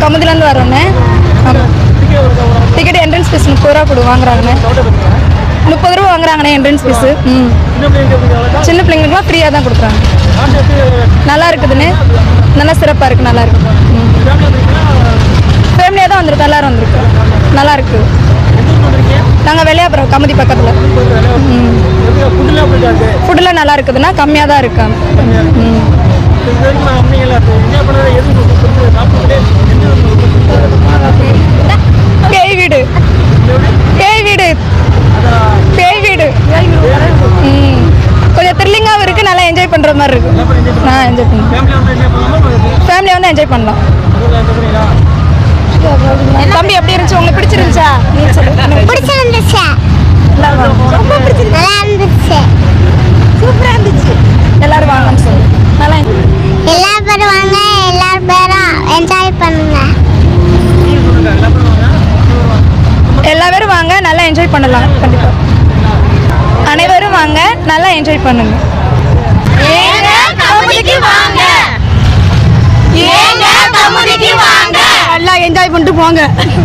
கமுதிலேருந்து வரோண்ணே. Ticket entrance fees 30 ரூபா கொடு வாங்குறாங்கண்ணே. 30 ரூபா வாங்குறாங்கண்ணே என்ட்ரன்ஸ் ஃபீஸு. சின்ன பிள்ளைங்களுக்குலாம் ஃப்ரீயாக தான் கொடுக்குறாங்க. நல்லா இருக்குதுண்ணே, நல்லா சிறப்பாக இருக்குது, நல்லா இருக்குது. ஃபேமிலியாக தான் வந்திருக்கோம், எல்லோரும் வந்திருக்கோம், நல்லா இருக்குது. நாங்கள் வெளியாப்புறம் கமுதி பக்கத்தில். ஃபுட்டெலாம் நல்லா இருக்குதுண்ணா, கம்மியாக தான் இருக்கு. பேய் வீடு, பேய் வீடு, பேய் வீடு. கொஞ்சம் த்ரில்லிங்காகவும் இருக்குது, நல்லா என்ஜாய் பண்ணுற மாதிரி இருக்குது. நான் என்ஜாய் பண்ணுறேன், ஃபேமிலியாக வந்து என்ஜாய் பண்ணலாம். தம்பி எப்படி இருந்துச்சு, உங்களுக்கு பிடிச்சிருந்துச்சா? பிடிச்சிருந்துச்சு, ரொம்ப பிடிச்சிருந்துச்சு, நல்லா இருந்துச்சு, சூப்பராக இருந்துச்சு. எல்லாரும் வாங்கன்னு சொல்லு. நல்லா எல்லா பேரும் வாங்க, எல்லா பேரும் என்ஜாய் பண்ணுங்க. எல்லா பேரும் வாங்க, நல்லா என்ஜாய் பண்ணலாம். கண்டிப்பாக அனைவரும் வாங்க, நல்லா என்ஜாய் பண்ணுங்க. வாங்க, நல்லா என்ஜாய் பண்ணிட்டு போங்க.